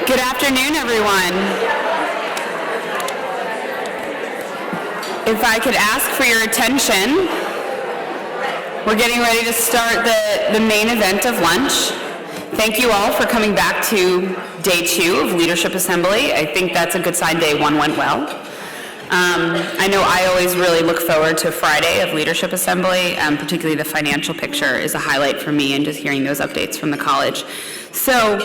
Good afternoon, everyone. If I could ask for your attention, we're getting ready to start the main event of lunch. Thank you all for coming back to day 2 of Leadership Assembly. I think that's a good sign day 1 went well. I know I always really look forward to Friday of Leadership Assembly, particularly the financial picture is a highlight for me and just hearing those updates from the college. So,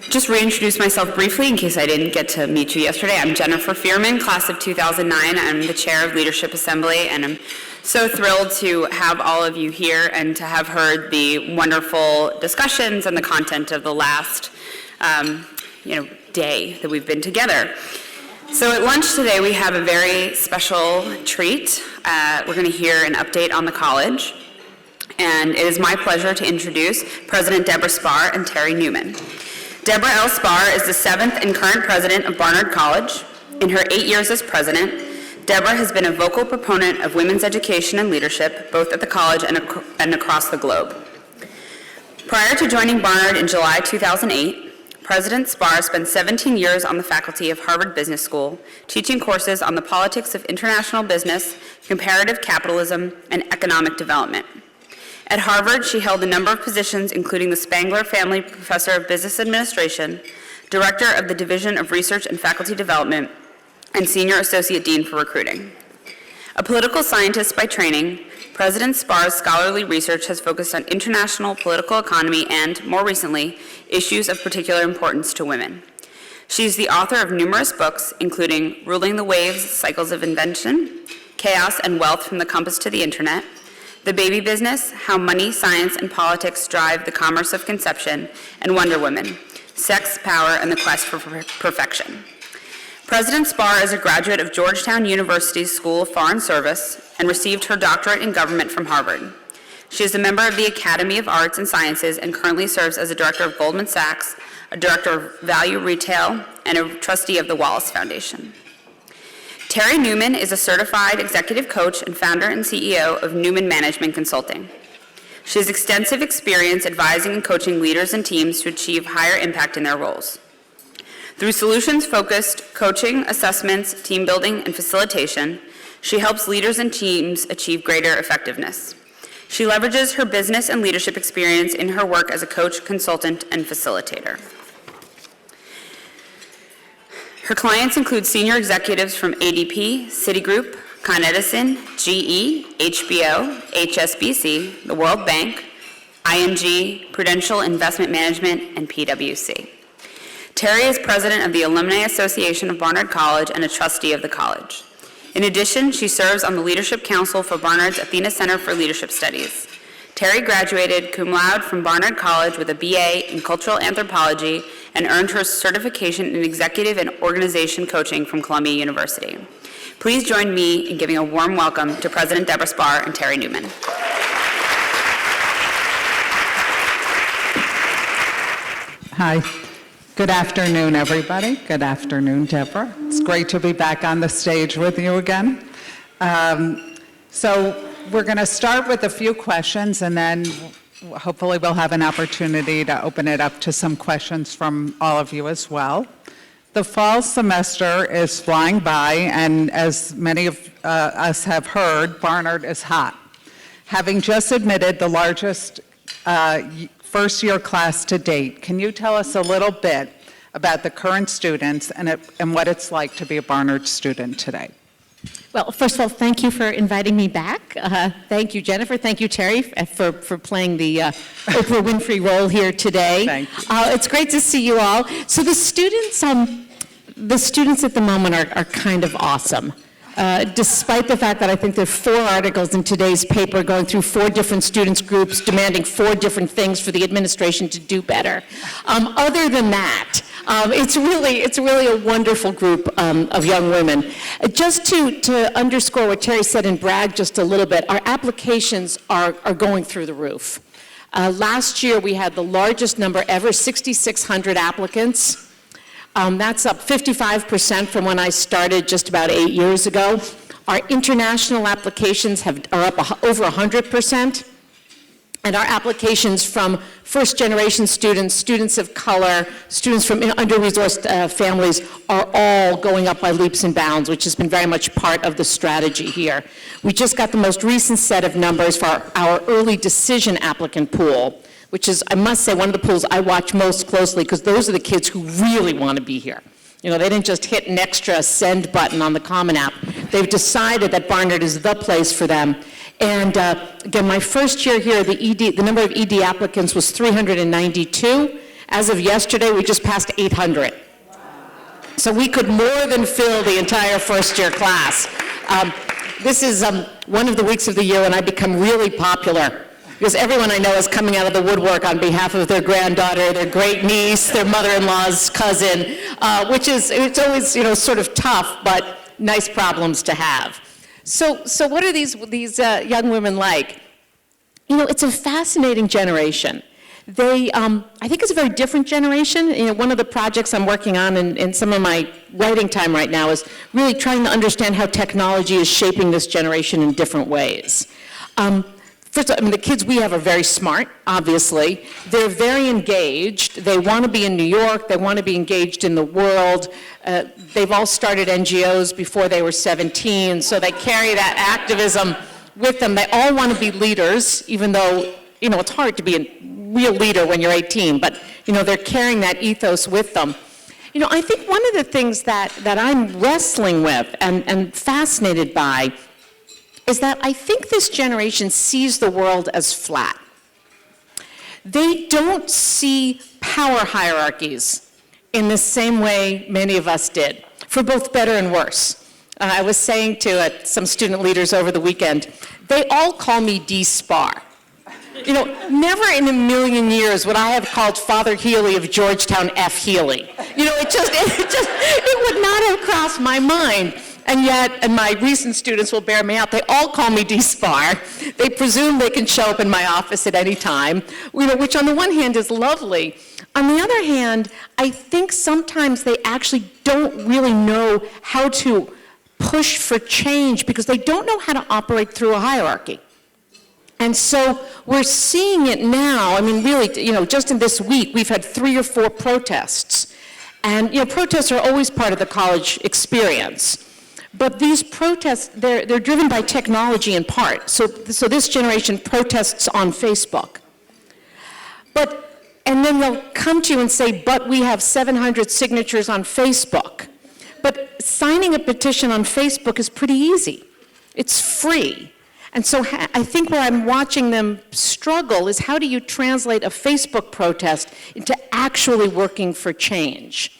just reintroduce myself briefly in case I didn't get to meet you yesterday. I'm Jennifer Fearman, class of 2009. I'm the chair of Leadership Assembly, and I'm so thrilled to have all of you here and to have heard the wonderful discussions and the content of the last day that we've been together. So at lunch today, we have a very special treat. We're going to hear an update on the college, and it is my pleasure to introduce President Debora Spar and Terry Newman. Debora L. Spar is the 7th and current president of Barnard College. In her 8 years as president, Debora has been a vocal proponent of women's education and leadership, both at the college and across the globe. Prior to joining Barnard in July 2008, President Spar spent 17 years on the faculty of Harvard Business School, teaching courses on the politics of international business, comparative capitalism, and economic development. At Harvard, she held a number of positions, including the Spangler Family Professor of Business Administration, Director of the Division of Research and Faculty Development, and Senior Associate Dean for Recruiting. A political scientist by training, President Spar's scholarly research has focused on international political economy and, more recently, issues of particular importance to women. She is the author of numerous books, including Ruling the Waves, Cycles of Invention, Chaos and Wealth from the Compass to the Internet, The Baby Business, How Money, Science, and Politics Drive the Commerce of Conception, and Wonder Woman, Sex, Power, and the Quest for Perfection. President Spar is a graduate of Georgetown University's School of Foreign Service and received her doctorate in government from Harvard. She is a member of the Academy of Arts and Sciences and currently serves as a director of Goldman Sachs, a director of Value Retail, and a trustee of the Wallace Foundation. Terry Newman is a certified executive coach and founder and CEO of Newman Management Consulting. She has extensive experience advising and coaching leaders and teams to achieve higher impact in their roles. Through solutions-focused coaching, assessments, team building, and facilitation, she helps leaders and teams achieve greater effectiveness. She leverages her business and leadership experience in her work as a coach, consultant, and facilitator. Her clients include senior executives from ADP, Citigroup, Con Edison, GE, HBO, HSBC, the World Bank, ING, Prudential Investment Management, and PwC. Terry is president of the Alumni Association of Barnard College and a trustee of the college. In addition, she serves on the Leadership Council for Barnard's Athena Center for Leadership Studies. Terry graduated cum laude from Barnard College with a BA in Cultural Anthropology and earned her certification in Executive and Organization Coaching from Columbia University. Please join me in giving a warm welcome to President Debora Spar and Terry Newman. Hi. Good afternoon, everybody. Good afternoon, Debora. It's great to be back on the stage with you again. So we're going to start with a few questions, and then hopefully we'll have an opportunity to open it up to some questions from all of you as well. The fall semester is flying by, and as many of us have heard, Barnard is hot. Having just admitted the largest first-year class to date, can you tell us a little bit about the current students and what it's like to be a Barnard student today? Well, first of all, thank you for inviting me back. Thank you, Jennifer. Thank you, Terry, for playing the Oprah Winfrey role here today. Thank you. It's great to see you all. So the students at the moment are kind of awesome. Despite the fact that I think there are 4 articles in today's paper going through 4 different students groups demanding 4 different things for the administration to do better. Other than that, it's really a wonderful group of young women. Just to underscore what Terry said and brag just a little bit, our applications are going through the roof. Last year we had the largest number ever, 6,600 applicants. That's up 55% from when I started just about 8 years ago. Our international applications are up over 100%. And our applications from first-generation students, students of color, students from under-resourced families are all going up by leaps and bounds, which has been very much part of the strategy here. We just got the most recent set of numbers for our early decision applicant pool, which is, I must say, one of the pools I watch most closely, because those are the kids who really want to be here. You know, they didn't just hit an extra send button on the Common App. They've decided that Barnard is the place for them. And again, my first year here, the number of ED applicants was 392. As of yesterday, we just passed 800. So we could more than fill the entire first-year class. This is one of the weeks of the year when I become really popular, because everyone I know is coming out of the woodwork on behalf of their granddaughter, their great niece, their mother-in-law's cousin, which is, it's always, you know, sort of tough, but nice problems to have. So what are these young women like? You know, it's a fascinating generation. They, I think it's a very different generation. You know, one of the projects I'm working on in some of my writing time right now is really trying to understand how technology is shaping this generation in different ways. First of all, I mean, the kids we have are very smart, obviously. They're very engaged. They want to be in New York. They want to be engaged in the world. They've all started NGOs before they were 17, so they carry that activism with them. They all want to be leaders, even though, you know, it's hard to be a real leader when you're 18, but, you know, they're carrying that ethos with them. You know, I think one of the things that I'm wrestling with and fascinated by is that I think this generation sees the world as flat. They don't see power hierarchies in the same way many of us did, for both better and worse. I was saying to some student leaders over the weekend, they all call me D. Spar. You know, never in a million years would I have called Father Healy of Georgetown F. Healy. You know, it would not have crossed my mind. And yet, and my recent students will bear me out, they all call me D. Spar. They presume they can show up in my office at any time, you know, which on the one hand is lovely. On the other hand, I think sometimes they actually don't really know how to push for change because they don't know how to operate through a hierarchy. And so we're seeing it now. I mean, really, you know, just in this week, we've had 3 or 4 protests. And, you know, protests are always part of the college experience. But these protests, they're driven by technology in part. So this generation protests on Facebook. And then they'll come to you and say, but we have 700 signatures on Facebook. But signing a petition on Facebook is pretty easy. It's free. And so I think where I'm watching them struggle is how do you translate a Facebook protest into actually working for change?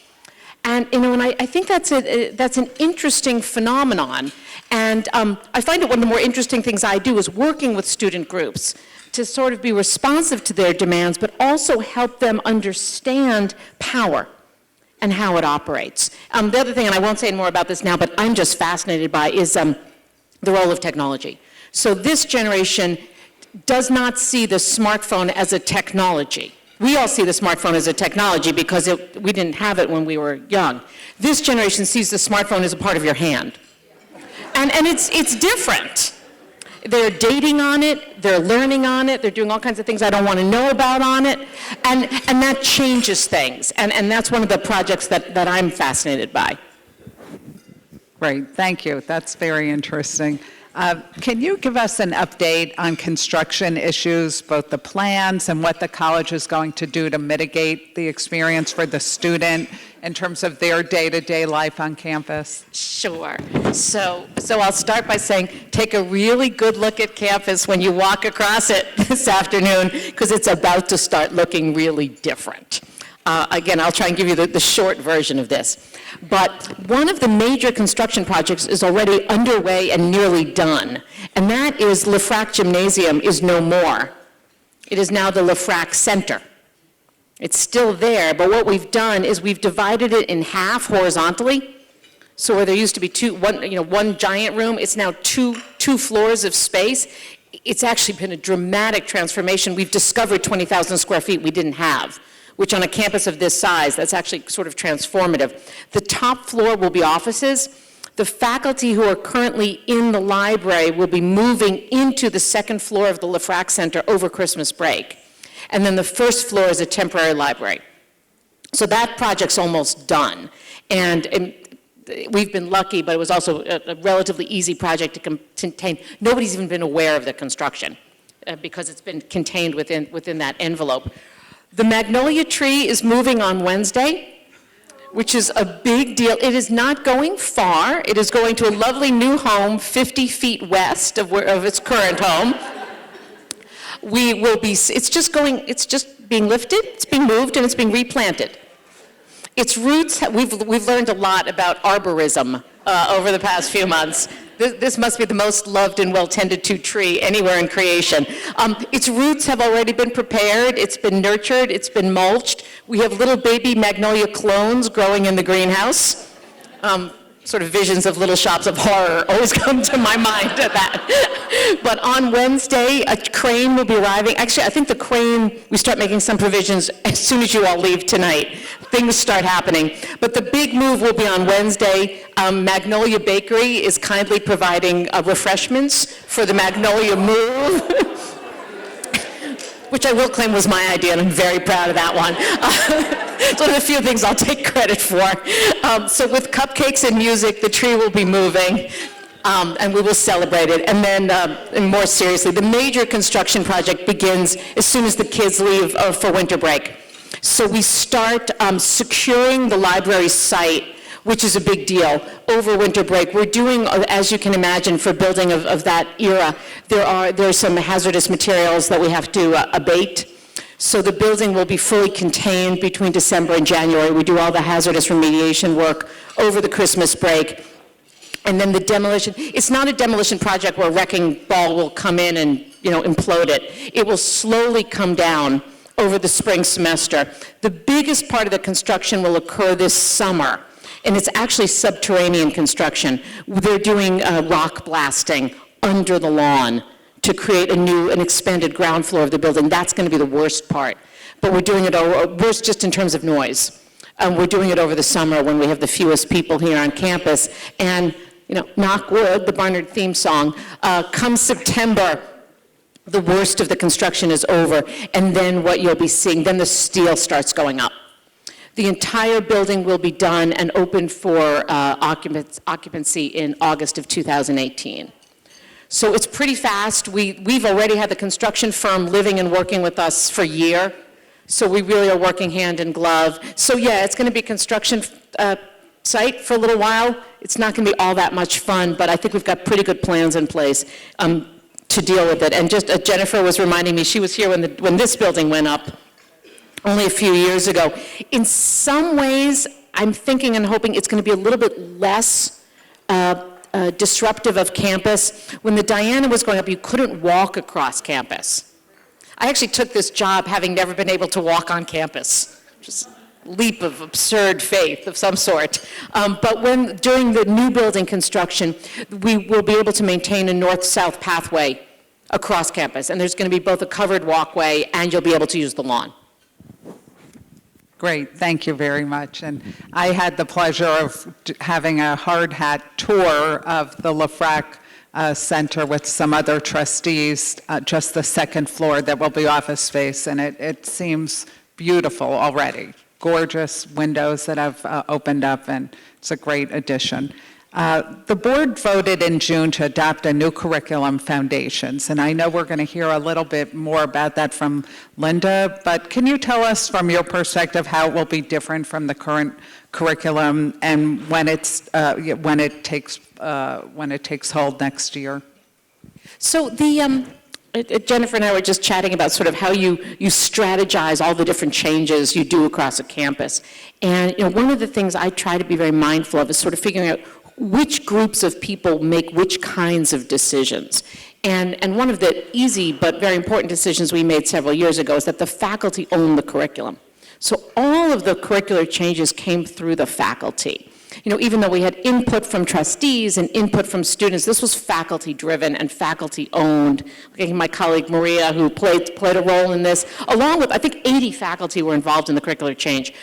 And, you know, and I think that's an interesting phenomenon. And I find that one of the more interesting things I do is working with student groups to sort of be responsive to their demands, but also help them understand power and how it operates. The other thing, and I won't say more about this now, but I'm just fascinated by, is the role of technology. So this generation does not see the smartphone as a technology. We all see the smartphone as a technology because we didn't have it when we were young. This generation sees the smartphone as a part of your hand. And it's different. They're dating on it, they're learning on it, they're doing all kinds of things I don't want to know about on it, and that changes things. And that's one of the projects that I'm fascinated by. Great, thank you. That's very interesting. Can you give us an update on construction issues, both the plans and what the college is going to do to mitigate the experience for the student in terms of their day-to-day life on campus? Sure. So I'll start by saying, take a really good look at campus when you walk across it this afternoon, because it's about to start looking really different. Again, I'll try and give you the short version of this. But one of the major construction projects is already underway and nearly done, and that is LaFrac Gymnasium is no more. It is now the LaFrac Center. It's still there, but what we've done is we've divided it in half horizontally. So where there used to be one giant room, it's now two floors of space. It's actually been a dramatic transformation. We've discovered 20,000 square feet we didn't have, which on a campus of this size, that's actually sort of transformative. The top floor will be offices. The faculty who are currently in the library will be moving into the second floor of the LaFrac Center over Christmas break. And then the first floor is a temporary library. So that project's almost done. And we've been lucky, but it was also a relatively easy project to contain. Nobody's even been aware of the construction because it's been contained within that envelope. The magnolia tree is moving on Wednesday, which is a big deal. It is not going far. It is going to a lovely new home 50 feet west of its current home. It's just being lifted, it's being moved, and it's being replanted. Its roots, we've learned a lot about arborism over the past few months. This must be the most loved and well-tended to tree anywhere in creation. Its roots have already been prepared, it's been nurtured, it's been mulched. We have little baby magnolia clones growing in the greenhouse. Sort of visions of Little Shops of Horror always come to my mind at that. But on Wednesday, a crane will be arriving. Actually, I think the crane, we start making some provisions as soon as you all leave tonight. Things start happening. But the big move will be on Wednesday. Magnolia Bakery is kindly providing refreshments for the Magnolia move. Which I will claim was my idea, and I'm very proud of that one. It's one of the few things I'll take credit for. So with cupcakes and music, the tree will be moving, and we will celebrate it. And then, and more seriously, the major construction project begins as soon as the kids leave for winter break. So we start securing the library site, which is a big deal, over winter break. We're doing, as you can imagine, for building of that era, there's some hazardous materials that we have to abate. So the building will be fully contained between December and January. We do all the hazardous remediation work over the Christmas break. And then the demolition, it's not a demolition project where a wrecking ball will come in and, implode it. It will slowly come down over the spring semester. The biggest part of the construction will occur this summer. And it's actually subterranean construction. They're doing rock blasting under the lawn to create an expanded ground floor of the building. That's going to be the worst part. But we're doing it worse just in terms of noise. We're doing it over the summer when we have the fewest people here on campus. And, knock wood, the Barnard theme song, come September, the worst of the construction is over. And then what you'll be seeing, then the steel starts going up. The entire building will be done and open for occupancy in August of 2018. So it's pretty fast. We've already had the construction firm living and working with us for a year, so we really are working hand in glove. So yeah, it's going to be a construction site for a little while. It's not going to be all that much fun, but I think we've got pretty good plans in place to deal with it. And just Jennifer was reminding me, she was here when this building went up only a few years ago. In some ways, I'm thinking and hoping it's going to be a little bit less disruptive of campus. When the Diana was going up, you couldn't walk across campus. I actually took this job having never been able to walk on campus. Just a leap of absurd faith of some sort. But during the new building construction, we will be able to maintain a north-south pathway across campus. And there's going to be both a covered walkway and you'll be able to use the lawn. Great, thank you very much. And I had the pleasure of having a hard hat tour of the LaFrac Center with some other trustees, just the second floor that will be office space, and it seems beautiful already. Gorgeous windows that have opened up, and it's a great addition. The board voted in June to adopt a new curriculum, Foundations, and I know we're going to hear a little bit more about that from Linda, but can you tell us from your perspective how it will be different from the current curriculum and when it takes hold next year? So Jennifer and I were just chatting about sort of how you strategize all the different changes you do across a campus. And one of the things I try to be very mindful of is sort of figuring out which groups of people make which kinds of decisions. And one of the easy but very important decisions we made several years ago is that the faculty own the curriculum. So all of the curricular changes came through the faculty. Even though we had input from trustees and input from students, this was faculty-driven and faculty-owned. My colleague Maria, who played a role in this, along with, I think, 80 faculty were involved in the curricular change.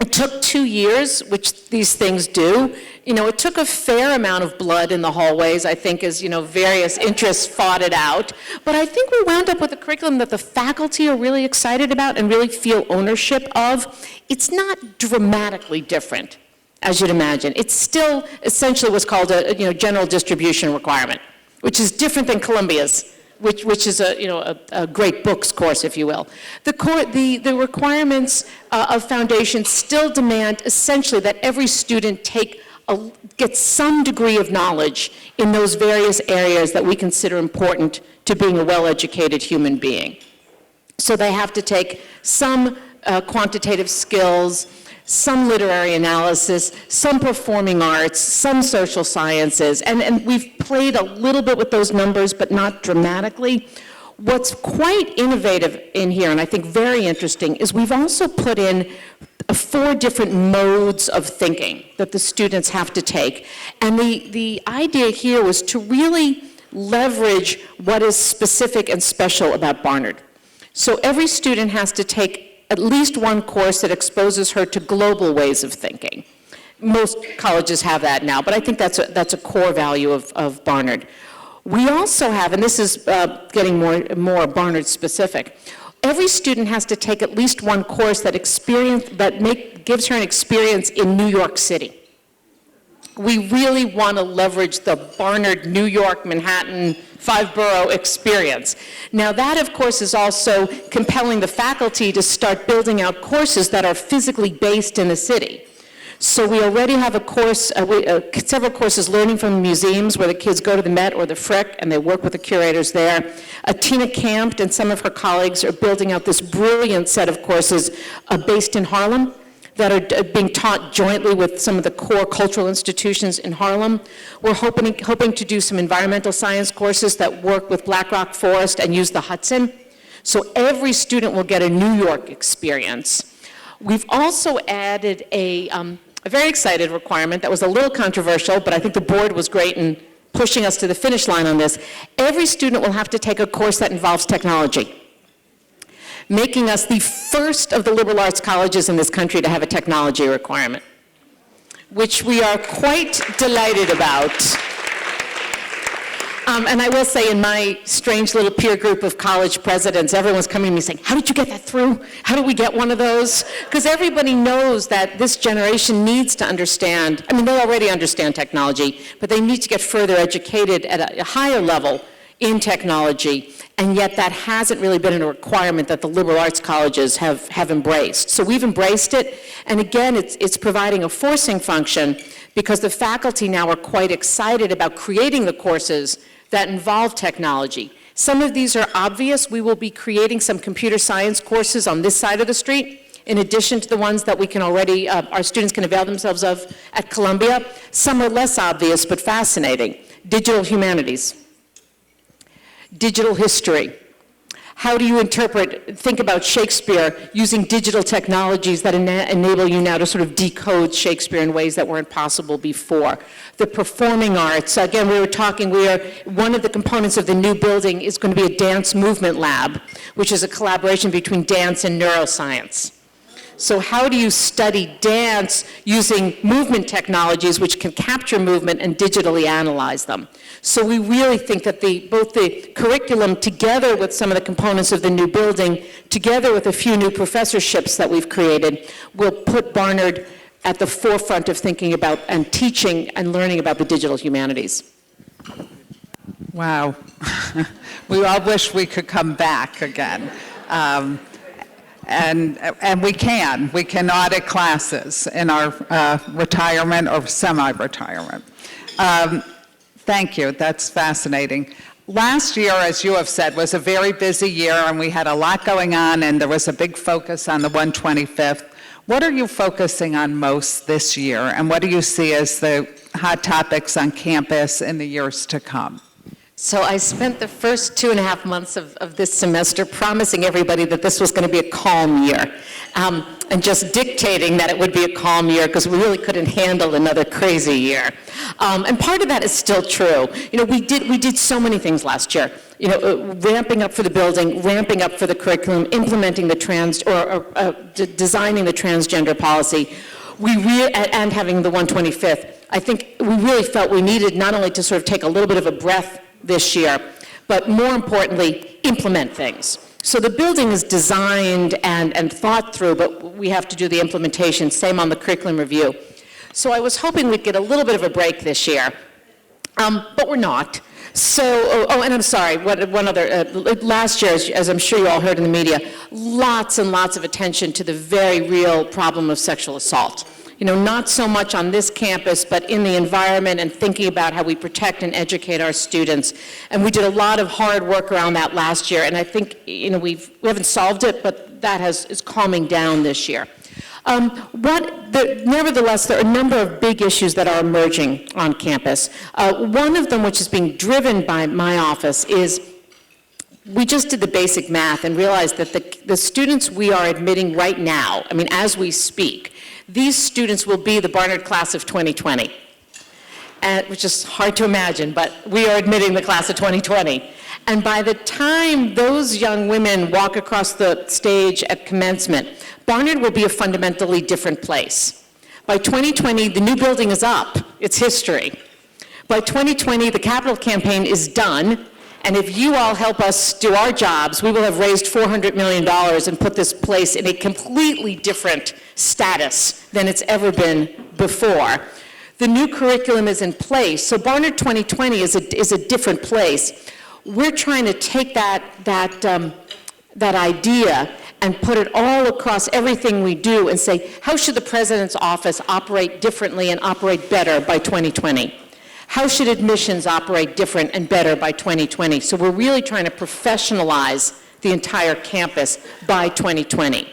It took 2 years, which these things do. It took a fair amount of blood in the hallways, I think, as, various interests fought it out. But I think we wound up with a curriculum that the faculty are really excited about and really feel ownership of. It's not dramatically different, as you'd imagine. It's still essentially what's called a general distribution requirement, which is different than Columbia's, which is a great books course, if you will. The requirements of foundation still demand essentially that every student get some degree of knowledge in those various areas that we consider important to being a well-educated human being. So they have to take some quantitative skills, some literary analysis, some performing arts, some social sciences, and we've played a little bit with those numbers, but not dramatically. What's quite innovative in here, and I think very interesting, is we've also put in 4 different modes of thinking that the students have to take. And the idea here was to really leverage what is specific and special about Barnard. So every student has to take at least one course that exposes her to global ways of thinking. Most colleges have that now, but I think that's a core value of Barnard. We also have, and this is getting more Barnard specific, every student has to take at least one course that gives her an experience in New York City. We really want to leverage the Barnard, New York, Manhattan, 5-borough experience. Now that, of course, is also compelling the faculty to start building out courses that are physically based in the city. So we already have a course, several courses learning from museums where the kids go to the Met or the Frick and they work with the curators there. Tina Kampt and some of her colleagues are building out this brilliant set of courses based in Harlem that are being taught jointly with some of the core cultural institutions in Harlem. We're hoping to do some environmental science courses that work with Black Rock Forest and use the Hudson. So every student will get a New York experience. We've also added a very excited requirement that was a little controversial, but I think the board was great in pushing us to the finish line on this. Every student will have to take a course that involves technology, making us the first of the liberal arts colleges in this country to have a technology requirement, which we are quite delighted about. And I will say, in my strange little peer group of college presidents, everyone's coming to me saying, how did you get that through? How do we get one of those? Because everybody knows that this generation needs to understand, they already understand technology, but they need to get further educated at a higher level in technology, and yet that hasn't really been a requirement that the liberal arts colleges have embraced. So we've embraced it, and again, it's providing a forcing function because the faculty now are quite excited about creating the courses that involve technology. Some of these are obvious. We will be creating some computer science courses on this side of the street, in addition to the ones that we can already, our students can avail themselves of at Columbia. Some are less obvious but fascinating. Digital humanities, digital history. How do you think about Shakespeare using digital technologies that enable you now to sort of decode Shakespeare in ways that weren't possible before? The performing arts, again, one of the components of the new building is going to be a dance movement lab, which is a collaboration between dance and neuroscience. So how do you study dance using movement technologies which can capture movement and digitally analyze them? So we really think that both the curriculum together with some of the components of the new building, together with a few new professorships that we've created, will put Barnard at the forefront of thinking about and teaching and learning about the digital humanities. Wow. We all wish we could come back again. And we can. We can audit classes in our retirement or semi-retirement. Thank you. That's fascinating. Last year, as you have said, was a very busy year, and we had a lot going on, and there was a big focus on the 125th. What are you focusing on most this year, and what do you see as the hot topics on campus in the years to come? So I spent the first 2.5 months of this semester promising everybody that this was going to be a calm year, and just dictating that it would be a calm year because we really couldn't handle another crazy year. And part of that is still true. We did so many things last year. ramping up for the building, ramping up for the curriculum, implementing the designing the transgender policy, and having the 125th. I think we really felt we needed not only to sort of take a little bit of a breath this year, but more importantly, implement things. So the building is designed and thought through, but we have to do the implementation, same on the curriculum review. So I was hoping we'd get a little bit of a break this year, but we're not. So, and I'm sorry, one other, last year, as I'm sure you all heard in the media, lots and lots of attention to the very real problem of sexual assault. Not so much on this campus, but in the environment and thinking about how we protect and educate our students. And we did a lot of hard work around that last year, and I think, we haven't solved it, but that is calming down this year. Nevertheless, there are a number of big issues that are emerging on campus. One of them, which is being driven by my office, is we just did the basic math and realized that the students we are admitting right now, as we speak, these students will be the Barnard class of 2020, which is hard to imagine, but we are admitting the class of 2020. And by the time those young women walk across the stage at commencement, Barnard will be a fundamentally different place. By 2020, the new building is up. It's history. By 2020, the capital campaign is done, and if you all help us do our jobs, we will have raised $400 million and put this place in a completely different status than it's ever been before. The new curriculum is in place, so Barnard 2020 is a different place. We're trying to take that idea and put it all across everything we do and say, how should the President's office operate differently and operate better by 2020? How should admissions operate different and better by 2020? So we're really trying to professionalize the entire campus by 2020.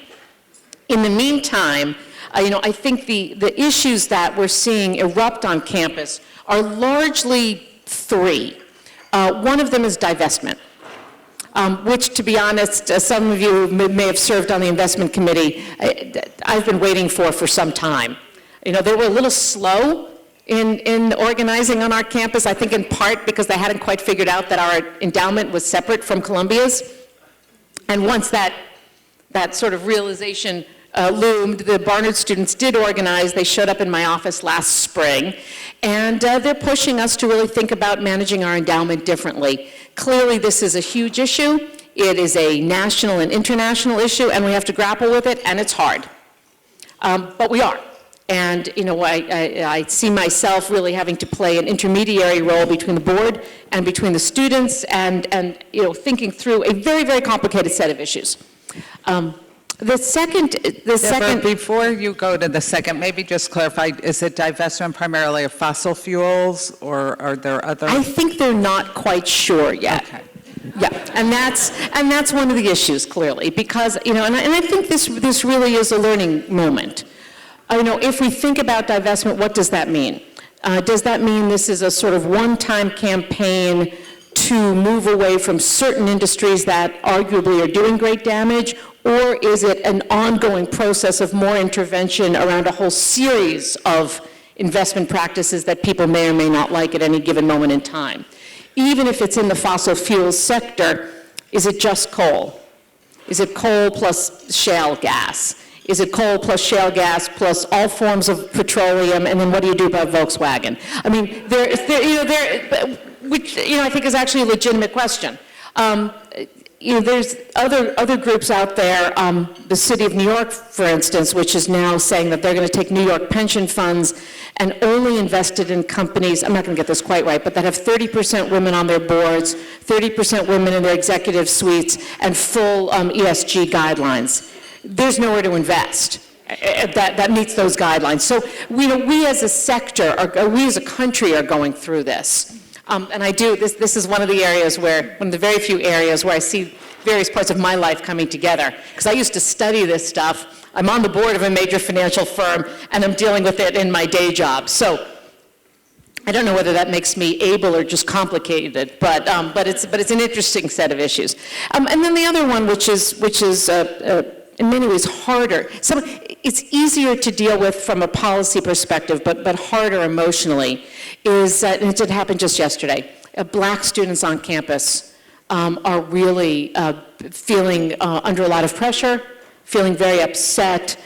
In the meantime, I think the issues that we're seeing erupt on campus are largely three. One of them is divestment, which, to be honest, some of you may have served on the investment committee, I've been waiting for some time. They were a little slow in organizing on our campus, I think in part because they hadn't quite figured out that our endowment was separate from Columbia's. And once that sort of realization loomed, the Barnard students did organize. They showed up in my office last spring, and they're pushing us to really think about managing our endowment differently. Clearly, this is a huge issue. It is a national and international issue, and we have to grapple with it, and it's hard. But we are. And, I see myself really having to play an intermediary role between the board and between the students and thinking through a very, very complicated set of issues. The second, before you go to the second, maybe just clarify, is it divestment primarily of fossil fuels, or are there other? I think they're not quite sure yet. Okay. Yeah, and that's one of the issues, clearly, because, and I think this really is a learning moment. If we think about divestment, what does that mean? Does that mean this is a sort of one-time campaign to move away from certain industries that arguably are doing great damage, or is it an ongoing process of more intervention around a whole series of investment practices that people may or may not like at any given moment in time? Even if it's in the fossil fuels sector, is it just coal? Is it coal plus shale gas? Is it coal plus shale gas plus all forms of petroleum, and then what do you do about Volkswagen? Which I think is actually a legitimate question. There's other groups out there, the city of New York, for instance, which is now saying that they're going to take New York pension funds and only invest it in companies, I'm not going to get this quite right, but that have 30% women on their boards, 30% women in their executive suites, and full ESG guidelines. There's nowhere to invest that meets those guidelines. So we as a sector, we as a country are going through this. And this is one of the very few areas where I see various parts of my life coming together. Because I used to study this stuff. I'm on the board of a major financial firm, and I'm dealing with it in my day job. So I don't know whether that makes me able or just complicated, but it's an interesting set of issues. And then the other one, which is in many ways harder. It's easier to deal with from a policy perspective, but harder emotionally, is, and it did happen just yesterday, Black students on campus are really feeling under a lot of pressure, feeling very upset.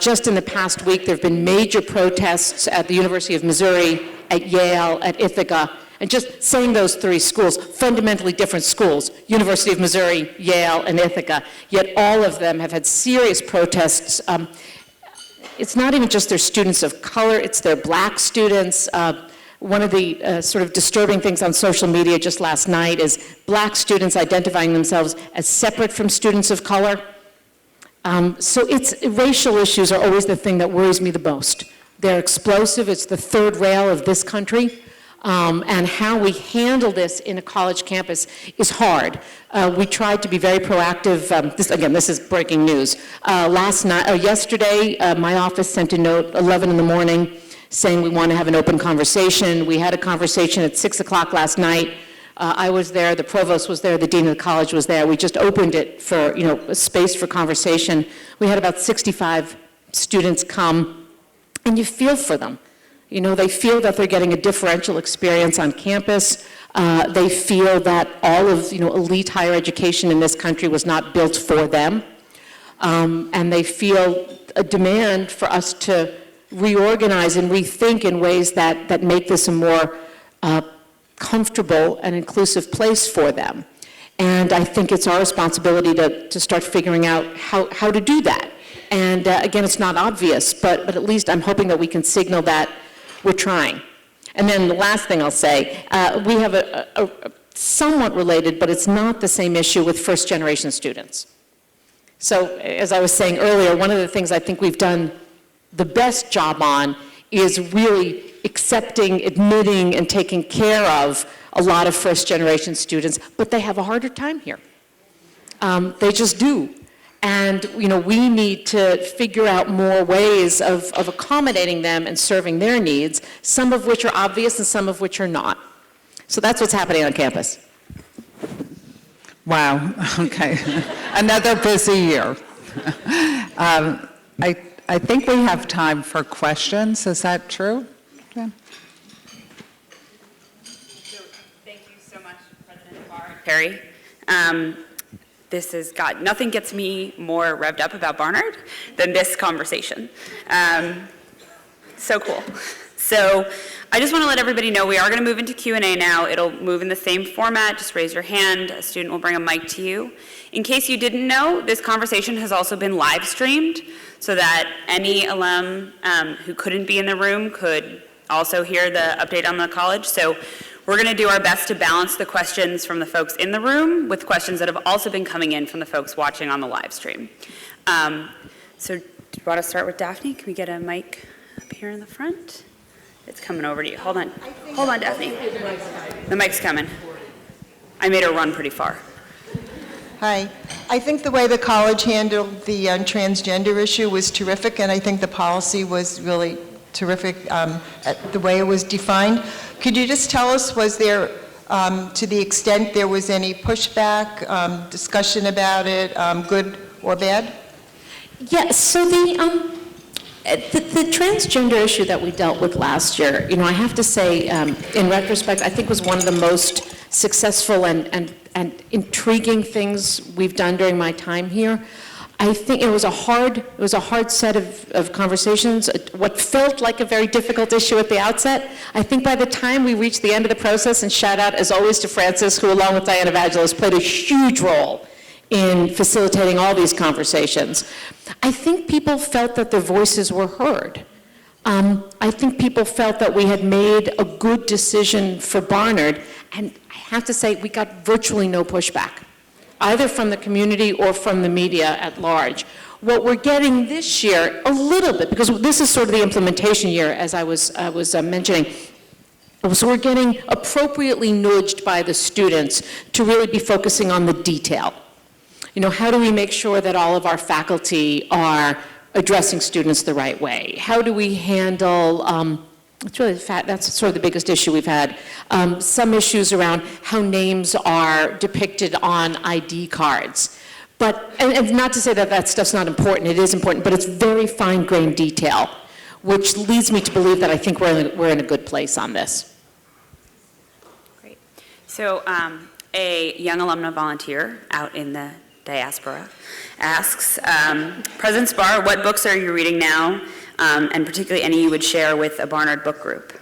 Just in the past week, there have been major protests at the University of Missouri, at Yale, at Ithaca, and just saying those three schools, fundamentally different schools, University of Missouri, Yale, and Ithaca, yet all of them have had serious protests. It's not even just their students of color, it's their black students. One of the sort of disturbing things on social media just last night is black students identifying themselves as separate from students of color. So racial issues are always the thing that worries me the most. They're explosive, it's the third rail of this country. And how we handle this in a college campus is hard. We tried to be very proactive. This is breaking news. Yesterday, my office sent a note, 11 in the morning, saying we want to have an open conversation. We had a conversation at 6 o'clock last night. I was there, the provost was there, the dean of the college was there. We just opened it for, a space for conversation. We had about 65 students come, and you feel for them. They feel that they're getting a differential experience on campus. They feel that all of, elite higher education in this country was not built for them. And they feel a demand for us to reorganize and rethink in ways that make this a more comfortable and inclusive place for them. And I think it's our responsibility to start figuring out how to do that. And again, it's not obvious, but at least I'm hoping that we can signal that we're trying. And then the last thing I'll say, we have a somewhat related, but it's not the same issue with first-generation students. So as I was saying earlier, one of the things I think we've done the best job on is really accepting, admitting, and taking care of a lot of first-generation students, but they have a harder time here. They just do. And we need to figure out more ways of accommodating them and serving their needs, some of which are obvious and some of which are not. So that's what's happening on campus. Wow, okay. Another busy year. I think we have time for questions. Is that true? Yeah. So, thank you so much, President Spar. Perry. Nothing gets me more revved up about Barnard than this conversation. So cool. So I just want to let everybody know we are going to move into Q&A now. It'll move in the same format. Just raise your hand. A student will bring a mic to you. In case you didn't know, this conversation has also been live streamed so that any alum who couldn't be in the room could also hear the update on the college. So we're going to do our best to balance the questions from the folks in the room with questions that have also been coming in from the folks watching on the live stream. So do you want to start with Daphne? Can we get a mic up here in the front? It's coming over to you. Hold on. Hold on, Daphne. The mic's coming. I made her run pretty far. Hi. I think the way the college handled the transgender issue was terrific, and I think the policy was really terrific, the way it was defined. Could you just tell us, was there, to the extent there was any pushback, discussion about it, good or bad? Yeah, so the transgender issue that we dealt with last year, I have to say, in retrospect, I think was one of the most successful and intriguing things we've done during my time here. I think it was a hard set of conversations, what felt like a very difficult issue at the outset. I think by the time we reached the end of the process, and shout out as always to Francis, who along with Diana Vagelos played a huge role in facilitating all these conversations, I think people felt that their voices were heard. I think people felt that we had made a good decision for Barnard, and I have to say we got virtually no pushback, either from the community or from the media at large. What we're getting this year, a little bit, because this is sort of the implementation year, as I was mentioning, so we're getting appropriately nudged by the students to really be focusing on the detail. How do we make sure that all of our faculty are addressing students the right way? How do we handle, that's sort of the biggest issue we've had. Some issues around how names are depicted on ID cards. But, and not to say that that stuff's not important, it is important, but it's very fine-grained detail, which leads me to believe that I think we're in a good place on this. Great. So A young alumna volunteer out in the diaspora asks, President Spar, what books are you reading now, and particularly any you would share with a Barnard book group?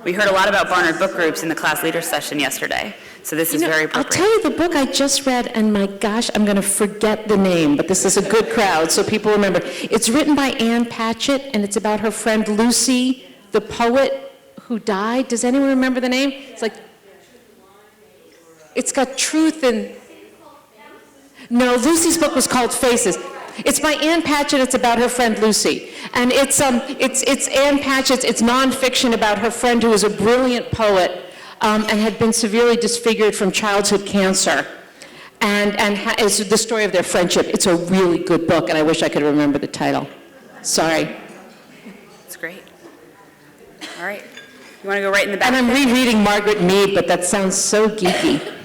We heard a lot about Barnard book groups in the class leader session yesterday, so this is very appropriate. I'll tell you the book I just read, and my gosh, I'm going to forget the name, but this is a good crowd, so people remember. It's written by Ann Patchett, and it's about her friend Lucy, the poet who died. Does anyone remember the name? It's like, it's got truth in... No, Lucy's book was called Faces. It's by Ann Patchett. It's about her friend Lucy, and it's Ann Patchett's. It's nonfiction about her friend who was a brilliant poet and had been severely disfigured from childhood cancer, and it's the story of their friendship. It's a really good book, and I wish I could remember the title. Sorry. It's great. All right, you want to go right in the back? And I'm rereading Margaret Mead, but that sounds so geeky.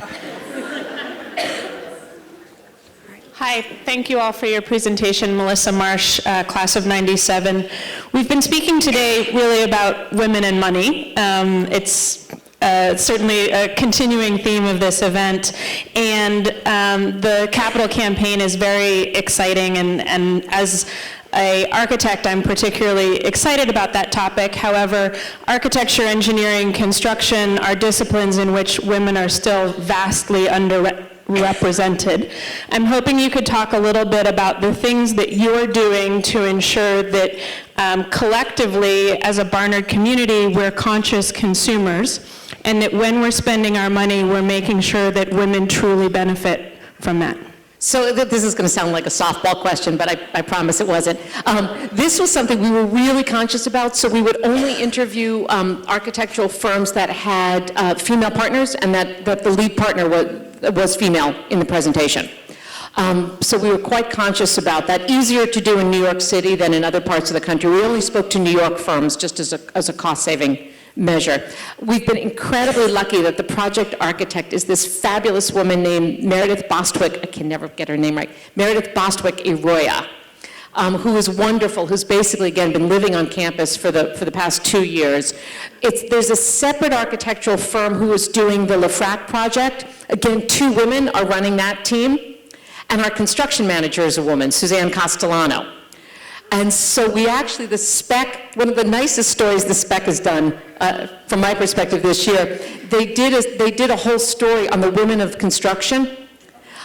Hi, thank you all for your presentation. Melissa Marsh, class of 97. We've been speaking today really about women and money. It's certainly a continuing theme of this event, and the Capital campaign is very exciting, and as an architect, I'm particularly excited about that topic. However, architecture, engineering, construction are disciplines in which women are still vastly underrepresented. I'm hoping you could talk a little bit about the things that you're doing to ensure that collectively, as a Barnard community, we're conscious consumers, and that when we're spending our money, we're making sure that women truly benefit from that. So this is going to sound like a softball question, but I promise it wasn't. This was something we were really conscious about, so we would only interview architectural firms that had female partners, and that the lead partner was female in the presentation. So we were quite conscious about that. Easier to do in New York City than in other parts of the country. We only spoke to New York firms just as a cost-saving measure. We've been incredibly lucky that the project architect is this fabulous woman named Meredith Bostwick. I can never get her name right. Meredith Bostwick Arroyo, who is wonderful, who's basically, again, been living on campus for the past 2 years. There's a separate architectural firm who is doing the LaFrac project. Again, 2 women are running that team. And our construction manager is a woman, Suzanne Castellano. And so we actually, the spec, one of the nicest stories the spec has done, from my perspective this year, they did a whole story on the women of construction,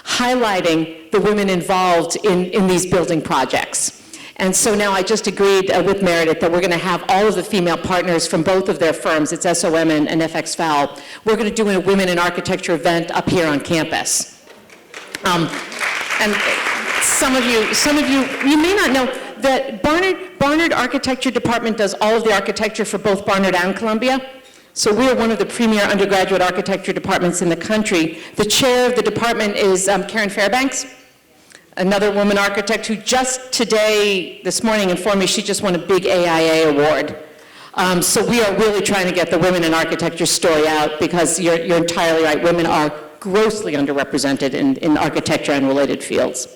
highlighting the women involved in these building projects. And so now I just agreed with Meredith that we're going to have all of the female partners from both of their firms, it's SOM and FX Val. We're going to do a Women in Architecture event up here on campus. And some of you may not know that Barnard Architecture Department does all of the architecture for both Barnard and Columbia. So we are one of the premier undergraduate architecture departments in the country. The chair of the department is Karen Fairbanks, another woman architect who just this morning informed me she just won a big AIA award. So we are really trying to get the women in architecture story out, because you're entirely right, women are grossly underrepresented in architecture and related fields.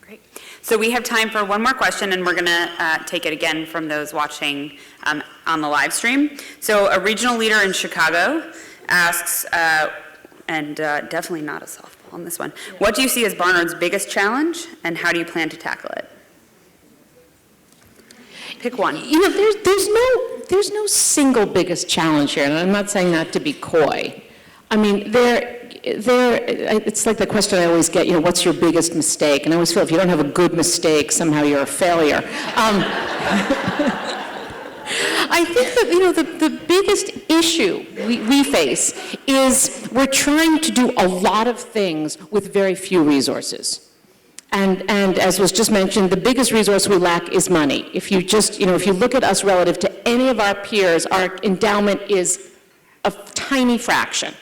Great. So we have time for one more question, and we're going to take it again from those watching on the live stream. So a regional leader in Chicago asks, and definitely not a softball on this one, what do you see as Barnard's biggest challenge, and how do you plan to tackle it? Pick one. You know, there's no single biggest challenge here, and I'm not saying that to be coy. I mean, it's like the question I always get, what's your biggest mistake? And I always feel if you don't have a good mistake, somehow you're a failure. I think that, the biggest issue we face is we're trying to do a lot of things with very few resources. And as was just mentioned, the biggest resource we lack is money. If you if you look at us relative to any of our peers, our endowment is a tiny fraction.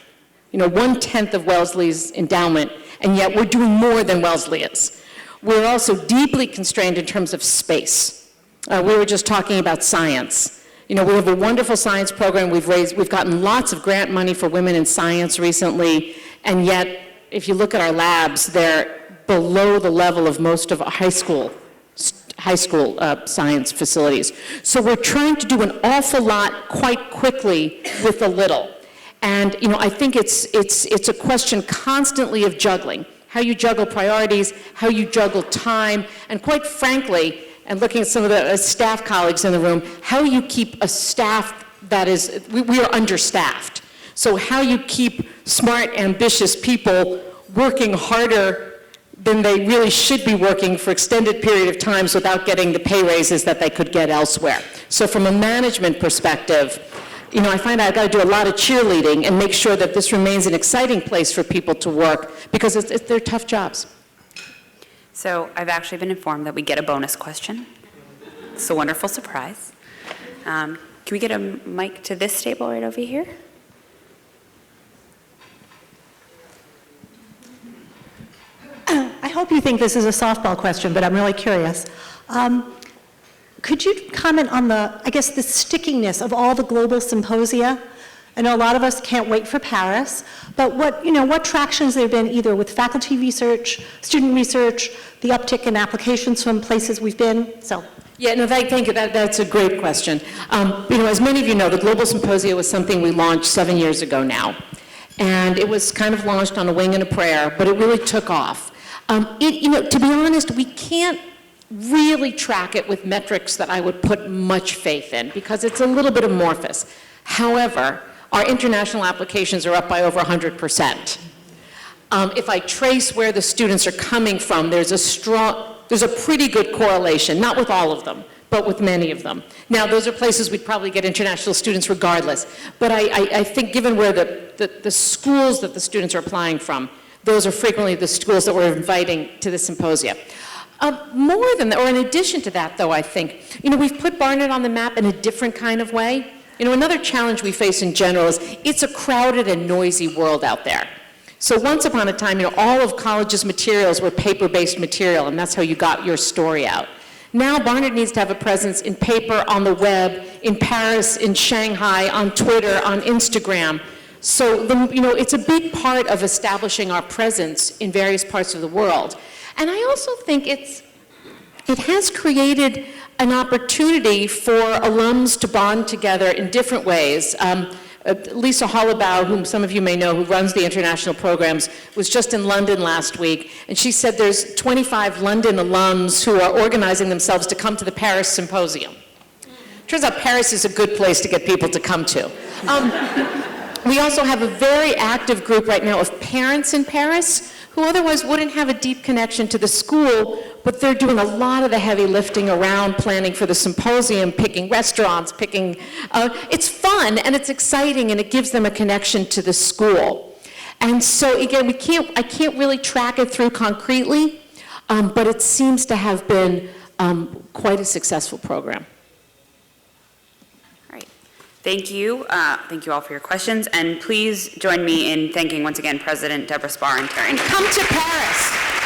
1/10 of Wellesley's endowment, and yet we're doing more than Wellesley is. We're also deeply constrained in terms of space. We were just talking about science. We have a wonderful science program. We've gotten lots of grant money for women in science recently, and yet, if you look at our labs, they're below the level of most of high school science facilities. So we're trying to do an awful lot quite quickly with a little. And, I think it's a question constantly of juggling, how you juggle priorities, how you juggle time, and quite frankly, and looking at some of the staff colleagues in the room, how you keep a staff that is, we are understaffed. So how you keep smart, ambitious people working harder than they really should be working for extended period of times without getting the pay raises that they could get elsewhere. So from a management perspective, I find I've got to do a lot of cheerleading and make sure that this remains an exciting place for people to work because they're tough jobs. So I've actually been informed that we get a bonus question. It's a wonderful surprise. Can we get a mic to this table right over here? I hope you think this is a softball question, but I'm really curious. Could you comment on the stickiness of all the global symposia? I know a lot of us can't wait for Paris, but what tractions there have been either with faculty research, student research, the uptick in applications from places we've been, so. Yeah, no, thank you. That's a great question. As many of you know, the Global Symposia was something we launched 7 years ago now. And it was kind of launched on a wing and a prayer, but it really took off. To be honest, we can't really track it with metrics that I would put much faith in because it's a little bit amorphous. However, our international applications are up by over 100%. If I trace where the students are coming from, there's a pretty good correlation, not with all of them, but with many of them. Now, those are places we'd probably get international students regardless, but I think given where the schools that the students are applying from, those are frequently the schools that we're inviting to the symposia. More than that, or in addition to that, though, I think, we've put Barnard on the map in a different kind of way. Another challenge we face in general is it's a crowded and noisy world out there. So once upon a time, all of college's materials were paper-based material, and that's how you got your story out. Now, Barnard needs to have a presence in paper, on the web, in Paris, in Shanghai, on Twitter, on Instagram. So, it's a big part of establishing our presence in various parts of the world. And I also think it has created an opportunity for alums to bond together in different ways. Lisa Hollabaugh, whom some of you may know, who runs the international programs, was just in London last week, and she said there's 25 London alums who are organizing themselves to come to the Paris Symposium. Turns out Paris is a good place to get people to come to. We also have a very active group right now of parents in Paris who otherwise wouldn't have a deep connection to the school, but they're doing a lot of the heavy lifting around planning for the symposium, picking restaurants, it's fun and it's exciting and it gives them a connection to the school. And so again, I can't really track it through concretely, but it seems to have been quite a successful program. Thank you. Thank you all for your questions. And please join me in thanking once again President Debora Spar and Terry. And come to Paris.